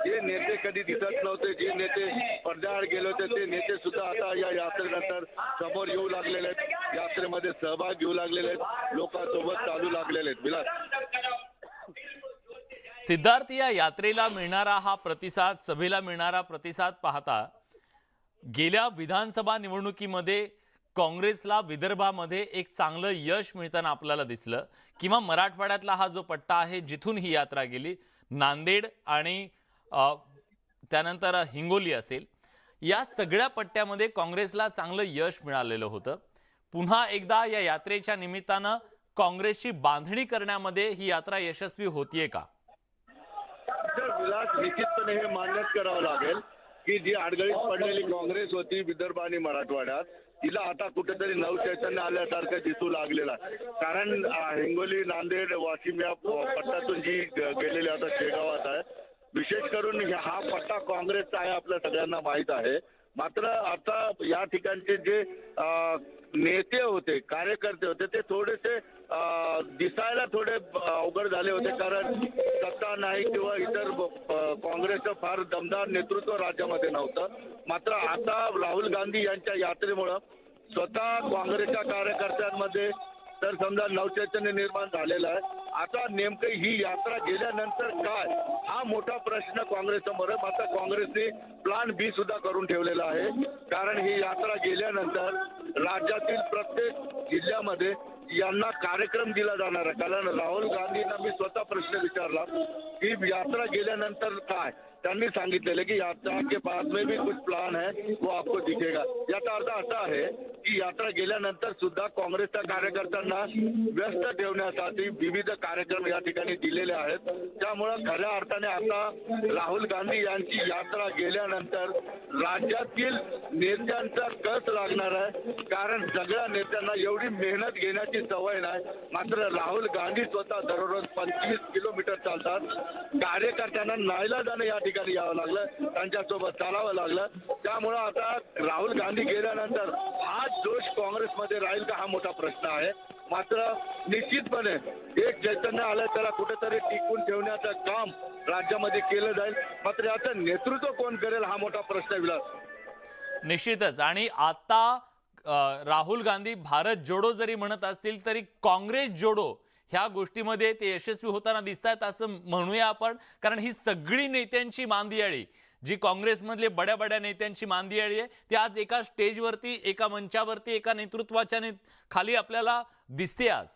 जे नेते कधी दिसत नव्हते, जे नेते पडद्याआड गेले होते, ते नेते सुद्धा आता या यात्रेनंतर समोर येऊ लागलेले आहेत, यात्रेमध्ये सहभाग घेऊ लागलेले आहेत, लोकांसोबत चालू लागलेले आहेत. विलास. सिद्धार्थ, या यात्रेला मिळणारा हा प्रतिसाद, सभेला मिळणारा प्रतिसाद पाहता गेल्या विधानसभा निवडणुकीमध्ये काँग्रेसला विदर्भामध्ये एक चांगलं यश मिळताना आपल्याला दिसलं, किंवा मराठवाड्यातला हा जो पट्टा आहे जिथून ही यात्रा गेली, नांदेड आणि त्यानंतर हिंगोली असेल, या सगळ्या पट्ट्यामध्ये काँग्रेसला चांगलं यश मिळालेलं होतं. पुन्हा एकदा या यात्रेच्या निमित्तानं काँग्रेसची बांधणी करण्यामध्ये ही यात्रा यशस्वी होतीये का? विलास, निश्चितपणे हे मान्यच करावं लागेल की जी अडगळीत पडलेली काँग्रेस होती विदर्भ आणि मराठवाड्यात, तिला आता कुठेतरी नवचैतन्य आल्यासारखं दिसू लागलेलं आहे. कारण हिंगोली, नांदेड, वाशिम या पट्ट्यातून जी गेलेली आता शेगावात आहे, विशेष करून हा पट्टा काँग्रेसचा आहे आपल्या सगळ्यांना माहीत आहे. मात्र आता या ठिकाणचे जे नेते होते, कार्यकर्ते होते, ते थोडेसे दिसायला थोडे अवघड झाले होते, कारण सत्ता नाही किंवा इतर काँग्रेसचं फार दमदार नेतृत्व राज्यामध्ये नव्हतं. मात्र आता राहुल गांधी यांच्या यात्रेमुळं स्वतः काँग्रेसच्या कार्यकर्त्यांमध्ये तर समजा नवचैतन्य निर्माण झालेलं आहे. आता नेमकं ही यात्रा गेल्यानंतर काय, हा मोठा प्रश्न काँग्रेससमोर आहे. मात्र काँग्रेसने प्लॅन बी सुद्धा करून ठेवलेला आहे, कारण ही यात्रा गेल्यानंतर राज्यातील प्रत्येक जिल्ह्यामध्ये यांना कार्यक्रम दिला जाणार आहे. कारण राहुल गांधींना मी स्वतः प्रश्न विचारला की यात्रा गेल्यानंतर काय, त्यांनी सांगितलेलं की यात्रा के बाद में भी कुछ प्लान है वो आपको दिखेगा. याचा अर्थ असा आहे की यात्रा गेल्यानंतर सुद्धा काँग्रेसच्या कार्यकर्त्यांना व्यस्त ठेवण्यासाठी विविध कार्यक्रम या ठिकाणी दिलेले आहेत. त्यामुळं खऱ्या अर्थाने आता राहुल गांधी यांची यात्रा गेल्यानंतर राज्यातील नेत्यांचा कस लागणार आहे, कारण सगळ्या नेत्यांना एवढी मेहनत घेण्याची सवय नाही. मात्र राहुल गांधी स्वतः दररोज 25 किलोमीटर चालतात. कार्यकर्त्यांना नाईलाजानं या ठिकाणी यावं लागलं, त्यांच्यासोबत चालावं लागलं. त्यामुळं आता राहुल गांधी गेल्यानंतर हा जोश काँग्रेसमध्ये राहील का, हा मोठा प्रश्न आहे. मात्र निश्चितपणे एक चैतन्य आलं, त्याला कुठेतरी टिकून ठेवण्याचं काम राज्यामध्ये केलं जाईल. मात्र याचं नेतृत्व कोण करेल, हा मोठा प्रश्न विलास. निश्चितच. आणि आता राहुल गांधी भारत जोडो जरी म्हणत असतील तरी काँग्रेस जोडो ह्या गोष्टीमध्ये ते यशस्वी होताना दिसत आहेत असं म्हणूया आपण. कारण ही सगळी नेत्यांची मांदियाळी, जी काँग्रेसमधले बड्या बड्या नेत्यांची मांदियाळी आहे, ती आज एका स्टेजवरती, एका मंचावरती, एका नेतृत्वाच्या खाली आपल्याला दिसते आज.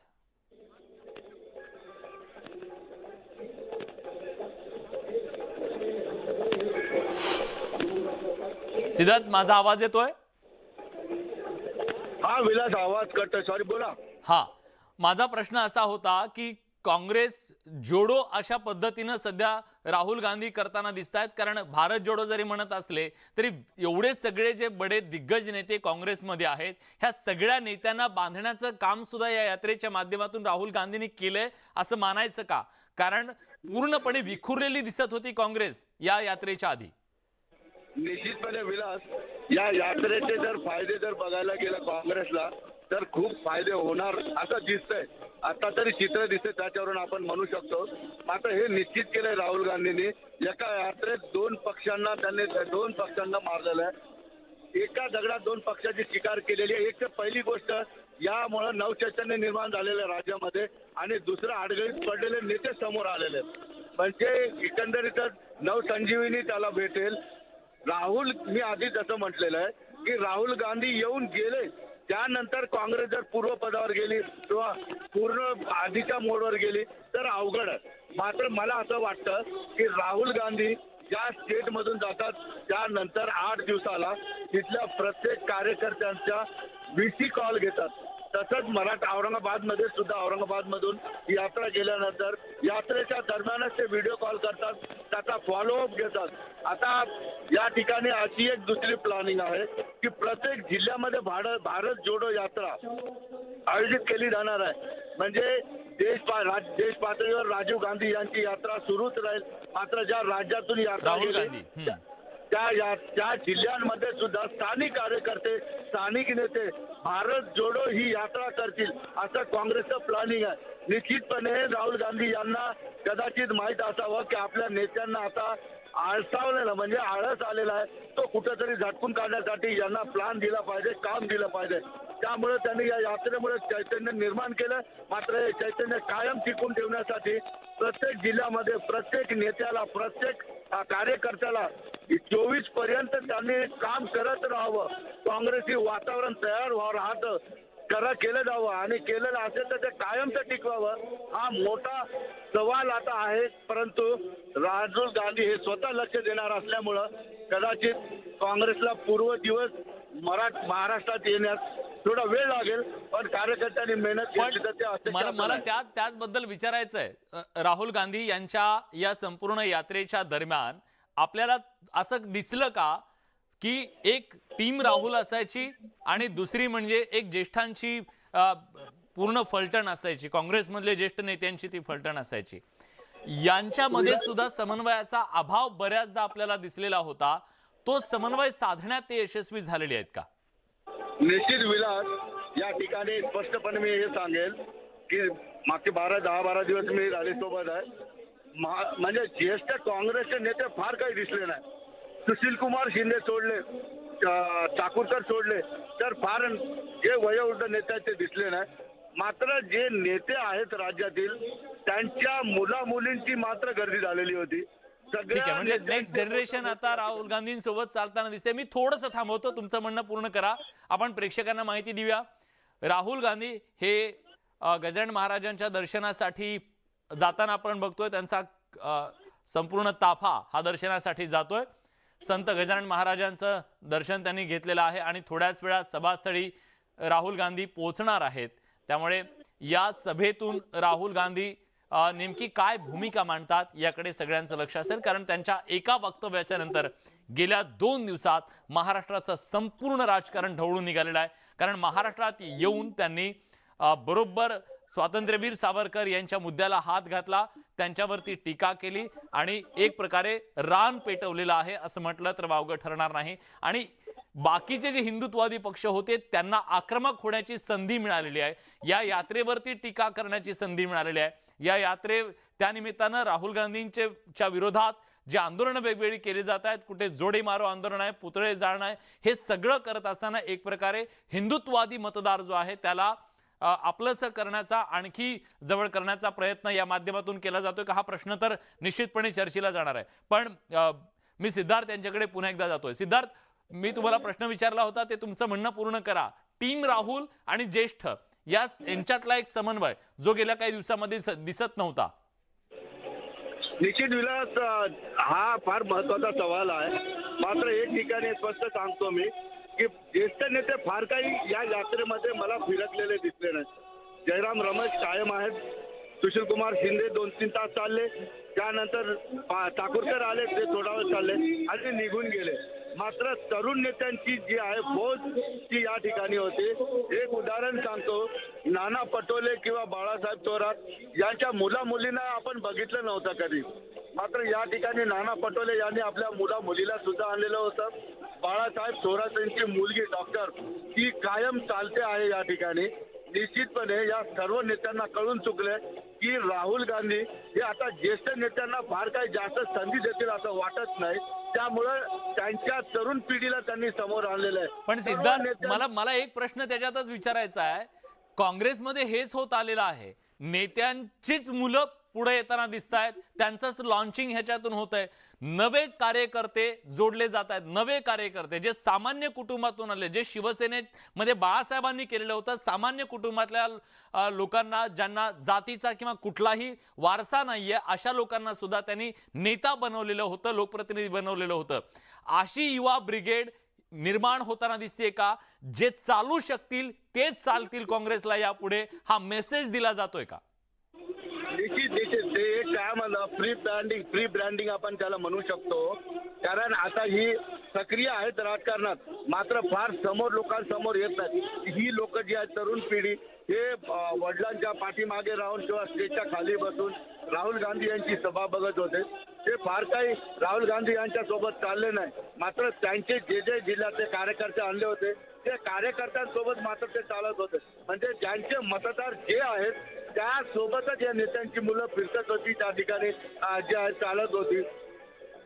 सिद्धार्थ, माझा आवाज येतोय? हा विलास, आवाज कट, सॉरी, बोला. हा, माझा प्रश्न असा होता की काँग्रेस जोडो अशा पद्धतीनं सध्या राहुल गांधी करताना दिसत आहेत. कारण भारत जोडो जरी म्हणत असले तरी एवढे सगळे जे बडे दिग्गज नेते काँग्रेसमध्ये आहेत, ह्या सगळ्या नेत्यांना बांधण्याचं काम सुद्धा या यात्रेच्या माध्यमातून राहुल गांधींनी केलंय असं मानायचं का? कारण पूर्णपणे विखुरलेली दिसत होती काँग्रेस या यात्रेच्या आधी. निश्चितपणे विलास, या यात्रेचे जर फायदे जर बघायला गेलं काँग्रेसला तर खूप फायदे होणार असं दिसतंय. आता तरी चित्र दिसतंय, त्याच्यावरून आपण म्हणू शकतो. मात्र हे निश्चित केलंय राहुल गांधींनी, एका यात्रेत दोन पक्षांना मारलेलं आहे. एका दगडात दोन पक्षाची शिकार केलेली आहे. एक तर पहिली गोष्ट, यामुळे नवचैतन्य निर्माण झालेलं आहे राज्यामध्ये, आणि दुसरं अडगळीत पडलेले नेते समोर आलेले आहेत. म्हणजे एकंदरीतच नवसंजीवनी त्याला भेटेल. राहुल, मी आधी जसं म्हटलेलं आहे की राहुल गांधी येऊन गेले, त्यानंतर काँग्रेस जर पूर्वपदावर गेली किंवा पूर्ण आधीच्या मोडवर गेली तर अवघड आहे. मात्र मला असं वाटतं की राहुल गांधी ज्या स्टेटमधून जातात त्यानंतर 8 दिवसाला तिथल्या प्रत्येक कार्यकर्त्यांच्या VC कॉल घेतात. तसंच औरंगाबादमध्ये सुद्धा, औरंगाबादमधून यात्रा गेल्यानंतर यात्रेच्या दरम्यानच ते व्हिडिओ कॉल करतात, त्याचा फॉलोअप घेतात. आता या ठिकाणी अशी एक दुसरी प्लॅनिंग आहे की प्रत्येक जिल्ह्यामध्ये भारत जोडो यात्रा आयोजित केली जाणार आहे. म्हणजे देश पातळीवर राजीव गांधी यांची यात्रा सुरूच राहील. मात्र ज्या राज्यातून यात्रा गेली त्या जिल्ह्यांमध्ये सुद्धा स्थानिक कार्यकर्ते, स्थानिक नेते भारत जोडो ही यात्रा करतील असं काँग्रेसचं प्लॅनिंग आहे. निश्चितपणे राहुल गांधी यांना कदाचित माहीत असावं की आपल्या नेत्यांना आता आळसावलेला म्हणजे आळस आलेला आहे तो कुठेतरी झटकून काढण्यासाठी यांना प्लॅन दिला पाहिजे, काम दिलं पाहिजे. त्यामुळे त्यांनी या यात्रेमुळे चैतन्य निर्माण केलं. मात्र हे चैतन्य कायम टिकून ठेवण्यासाठी प्रत्येक जिल्ह्यामध्ये प्रत्येक नेत्याला, प्रत्येक कार्यकर्त्याला 24 पर्यंत त्यांनी काम करत राहावं. काँग्रेसी वातावरण तयार राहतं केलं जावं आणि केलेलं असेल तर ते कायमचं टिकवावं. हा मोठा सवाल आता आहे. परंतु राहुल गांधी हे स्वतः लक्ष देणार असल्यामुळं कदाचित काँग्रेसला पूर्व दिवस महाराष्ट्रात येण्यास थोडा वेळ लागेल. पण कार्यकर्त्यांनी मेहनत घेतली तर ते असे मला त्याचबद्दल विचारायचं आहे. राहुल गांधी यांच्या या संपूर्ण यात्रेच्या दरम्यान आपल्याला असं दिसलं का की एक टीम राहुल असायची आणि दुसरी म्हणजे एक ज्येष्ठांची पूर्ण फलटण असायची, काँग्रेसमधले ज्येष्ठ नेत्यांची ती फलटण असायची. यांच्यामध्ये सुद्धा समन्वयाचा अभाव बऱ्याचदा आपल्याला दिसलेला होता. तो समन्वय साधण्यात ते यशस्वी झालेले आहेत का? निश्चित विलास, या ठिकाणी स्पष्टपणे मी हे सांगेल की मागचे 10-12 दिवस मी राजेसोबत आहे. म्हणजे ज्येष्ठ काँग्रेसचे नेते फार काही दिसले नाही. सुशील कुमार शिंदे सोडले, चाकूरकर सोडले तर फार जे वयोवृद्ध नेते आहेत ते दिसले नाही. मात्र जे नेते आहेत राज्यातील त्यांच्या मुला मुलींची मात्र गर्दी झालेली होती. ठीक आहे, म्हणजे नेक्स्ट जनरेशन आता राहुल गांधींसोबत चालताना दिसते. मी थोडंसं थांबवतो, तुमचं म्हणणं पूर्ण करा. आपण प्रेक्षकांना माहिती देऊया. राहुल गांधी हे गजानन महाराजांच्या दर्शनासाठी जाताना आपण बघतोय त्यांचा संपूर्ण ताफा हा दर्शनासाठी जातोय. संत गजानन महाराजांचं दर्शन त्यांनी घेतलेलं आहे आणि थोड्याच वेळात सभास्थळी राहुल गांधी पोहोचणार आहेत. त्यामुळे या सभेतून राहुल गांधी नेमकी काय भूमिका मांडतात याकडे सगळ्यांचं लक्ष असेल. कारण त्यांच्या एका वक्तव्याच्या नंतर गेल्या 2 दिवसात महाराष्ट्राचं संपूर्ण राजकारण ढवळून निघालेलं आहे. कारण महाराष्ट्रात येऊन त्यांनी बरोबर स्वातंत्र्यवीर सावरकर यांच्या मुद्द्याला हात घातला, त्यांच्यावरती टीका केली आणि एक प्रकारे रान पेटवलेलं आहे असं म्हटलं तर वावगं ठरणार नाही. आणि बाकीचे जे हिंदुत्ववादी पक्ष होते त्यांना आक्रमक होण्याची संधी मिळालेली आहे. या यात्रेवरती टीका करण्याची संधी मिळालेली आहे. या त्यानिमित्तानं राहुल गांधींच्या विरोधात जे आंदोलनं वेगवेगळी केली जात आहेत, कुठे जोडे मारो आंदोलन आहे, पुतळे जाळणं आहे, हे सगळं करत असताना एक प्रकारे हिंदुत्ववादी मतदार जो आहे त्याला आपलंसं करण्याचा, आणखी जवळ करण्याचा प्रयत्न या माध्यमातून केला जातोय का, हा प्रश्न तर निश्चितपणे चर्चेला जाणार आहे. पण मी सिद्धार्थ यांच्याकडे पुन्हा एकदा जातोय. सिद्धार्थ, मी तुम्हाला प्रश्न विचारला होता ते तुमचं म्हणणं पूर्ण करा. टीम राहुल आणि ज्येष्ठ यांच्यातला एक समन्वय जो गेल्या काही दिवसांमध्ये दिसत नव्हता. निश्चित विलास, हा फार महत्वाचा सवाल आहे. मात्र एक ठिकाणी स्पष्ट सांगतो मी की ज्येष्ठ नेते फार काही या यात्रेमध्ये मला फिरकलेले दिसले नाही. जयराम रमेश कायम आहेत, सुशील कुमार शिंदे 2-3 तास चालले, त्यानंतर चाकूरकर आले, ते थोडा वेळ चालले आणि निघून गेले. मात्र तरुण नेत्यांची जी आहे फौज ती या ठिकाणी होती. एक उदाहरण सांगतो, नाना पटोले किंवा बाळासाहेब थोरात यांच्या मुला मुलींना आपण बघितलं नव्हतं कधी. मात्र या ठिकाणी नाना पटोले यांनी आपल्या मुला मुलीला सुद्धा आणलेलं होतं. बाळासाहेब थोरात यांची मुलगी डॉक्टर ती कायम चालते आहे या ठिकाणी. निश्चितपणे या सर्व नेत्यांना कळून चुकले की राहुल गांधी हे आता ज्येष्ठ नेत्यांना फार काही जास्त संधी देतील असं वाटत नाही. त्यामुळं त्यांच्या तरुण पिढीला त्यांनी समोर आणलेलं आहे. पण सिद्धार्थ, मला एक प्रश्न त्याच्यातच विचारायचा आहे. काँग्रेसमध्ये हेच होत आलेलं आहे, नेत्यांचीच मुलं पुढे येताना दिसत आहेत, त्यांचंच लॉन्चिंग ह्याच्यातून होत आहे. नवे कार्यकर्ते जोडले जात आहेत, नवे कार्यकर्ते जे सामान्य कुटुंबातून आले, जे शिवसेनेमध्ये बाळासाहेबांनी केलेलं होतं, सामान्य कुटुंबातल्या लोकांना ज्यांना जातीचा किंवा कुठलाही वारसा नाहीये अशा लोकांना सुद्धा त्यांनी नेता बनवलेलं होतं, लोकप्रतिनिधी बनवलेलं होतं. अशी युवा ब्रिगेड निर्माण होताना दिसते का? जे चालू शकतील तेच चालतील काँग्रेसला यापुढे, हा मेसेज दिला जातोय का? निश्चित ते एक काय म्हणलं फ्री ब्रँडिंग आपण त्याला म्हणू शकतो. कारण आता ही सक्रिय आहेत राजकारणात, मात्र फार समोर लोकांसमोर येत नाहीत. ही लोक जी आहेत तरुण पिढी हे वडिलांच्या पाठीमागे राहून किंवा स्टेजच्या खाली बसून राहुल गांधी यांची सभा बघत होते. ते फार काही राहुल गांधी यांच्या सोबत चालले नाही. मात्र त्यांचे जे जिल्ह्यातले कार्यकर्ते आणले होते ते कार्यकर्त्यांसोबत मात्र ते चालत होते. म्हणजे ज्यांचे मतदार जे आहेत त्यासोबतच या नेत्यांची मुलं फिरकत होती, त्या ठिकाणी जे आहेत चालत होती.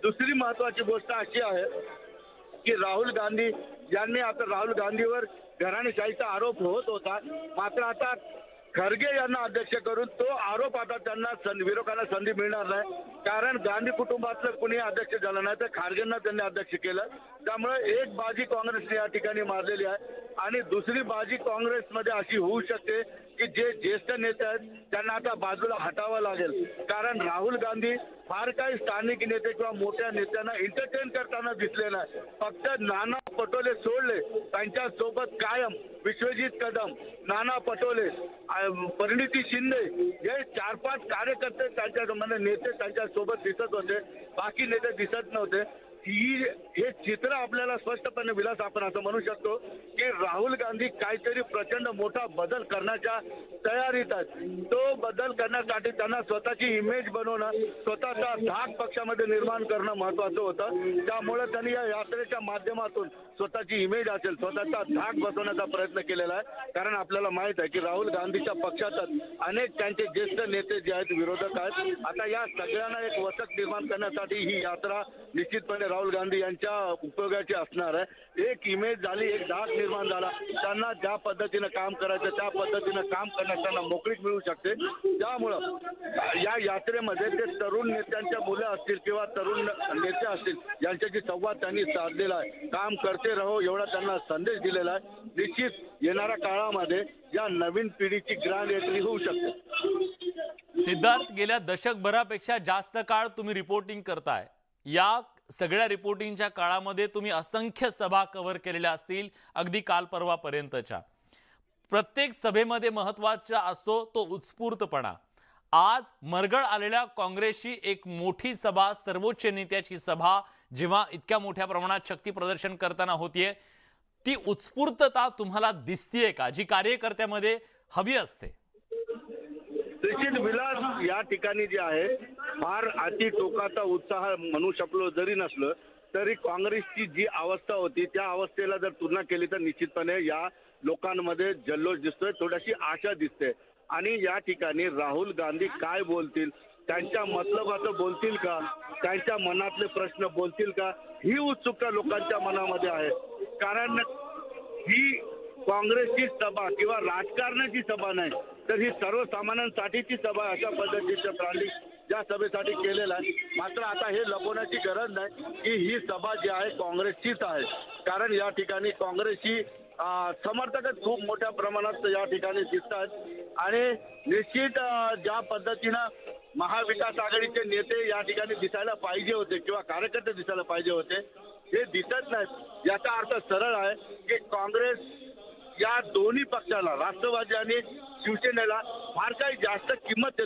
दुसरी महत्वाची गोष्ट अशी आहे की राहुल गांधी यांनी आता राहुल गांधीवर घराणेशाहीचा आरोप होत होता, मात्र आता खरगे यांना अध्यक्ष करून तो आरोप आता त्यांना विरोधकांना संधी मिळणार नाही, कारण गांधी कुटुंबातलं कुणी अध्यक्ष झालं नाही तर खारगेंना त्यांनी अध्यक्ष केलं. त्यामुळे एक बाजी काँग्रेसने या ठिकाणी मारलेली आहे आणि दुसरी बाजी काँग्रेसमध्ये अशी होऊ शकते की जे ज्येष्ठ नेते आहेत त्यांना आता बाजूला हटावं लागेल, कारण राहुल गांधी फार काही स्थानिक नेते किंवा मोठ्या नेत्यांना एंटरटेन करताना दिसले नाही. फक्त नाना पटोले सोडले, त्यांच्या सोबत कायम विश्वजित कदम, नाना पटोले, परिणिती शिंदे हे 4-5 कार्यकर्ते त्यांच्या नेते त्यांच्या सोबत दिसत होते, बाकी नेते दिसत नव्हते. हे चित्र आपल्याला स्पष्टपणे विलास आपण असं म्हणू शकतो की राहुल गांधी काहीतरी प्रचंड मोठा बदल करण्याच्या तयारीत आहेत. तो बदल करण्यासाठी त्यांना स्वतःची इमेज बनवणं, स्वतःचा धाक पक्षामध्ये निर्माण करणं महत्वाचं होतं. त्यामुळे त्यांनी या यात्रेच्या माध्यमातून स्वतःची इमेज असेल, स्वतःचा धाक बसवण्याचा प्रयत्न केलेला आहे, कारण आपल्याला माहित आहे की राहुल गांधीच्या पक्षातच अनेक त्यांचे ज्येष्ठ नेते जे आहेत विरोधक आहेत. आता या सगळ्यांना एक वचक निर्माण करण्यासाठी ही यात्रा निश्चितपणे राहुल गांधी यांच्या उपयोगाची असणार आहे. एक इमेज झाली, एक धाक निर्माण झाला, त्यांना ज्या पद्धतीनं काम करायचं त्या पद्धतीनं काम करण्यास त्यांना मोकळीक मिळू शकते. त्यामुळं या यात्रेमध्ये ते तरुण नेत्यांच्या मुलं असतील किंवा तरुण नेते असतील यांच्याशी संवाद त्यांनी साधलेला आहे. काम करते रहो एवढा त्यांना संदेश दिलेला आहे. निश्चित येणाऱ्या काळामध्ये या नवीन पिढीची ग्रँड एंट्री होऊ शकते. सिद्धार्थ, गेल्या दशकभरापेक्षा जास्त काळ तुम्ही रिपोर्टिंग करताय. या सगळ्या रिपोर्टिंगच्या काळामध्ये तुम्ही असंख्य सभा कव्हर केलेल्या असतील, अगदी काल परवापर्यंतच्या. प्रत्येक सभेमध्ये महत्वाचा असतो तो उत्स्फूर्तपणा. आज मरगळ आलेल्या काँग्रेसची एक मोठी सभा, सर्वोच्च नेत्याची सभा जेव्हा इतक्या मोठ्या प्रमाणात शक्ती प्रदर्शन करताना होतीये, ती उत्स्फूर्तता तुम्हाला दिसतीये का, जी कार्यकर्त्यामध्ये हवी असते? निश्चित विलास, या ठिकाणी जे आहे फार अति टोकाचा उत्साह म्हणू शकलो जरी नसलं तरी काँग्रेसची जी अवस्था होती त्या अवस्थेला जर तुलना केली तर निश्चितपणे या लोकांमध्ये जल्लोष दिसतोय, थोडीशी आशा दिसते. आणि या ठिकाणी राहुल गांधी काय बोलतील, त्यांच्या मतलबाचं बोलतील का, त्यांच्या मनातले प्रश्न बोलतील का, ही उत्सुकता लोकांच्या मनामध्ये आहे. कारण ही काँग्रेसची सभा किंवा राजकारणाची सभा नाही तर ही सर्वसामान्यांसाठीची सभा अशा पद्धतीचं ब्रँडिंग या सभेसाठी केलेलं आहे. मात्र आता हे लपवण्याची गरज नाही की ही सभा जी आहे काँग्रेसचीच आहे, कारण या ठिकाणी काँग्रेसची समर्थकच खूप मोठ्या प्रमाणात या ठिकाणी दिसतात आणि निश्चित ज्या पद्धतीनं महाविकास आघाडीचे नेते या ठिकाणी दिसायला पाहिजे होते किंवा कार्यकर्ते दिसायला पाहिजे होते हे दिसत नाहीत. याचा अर्थ सरळ आहे की काँग्रेस या दोन्ही पक्षाला, राष्ट्रवादी आणि शिवसेनेला फार काही जास्त किंमत देतात.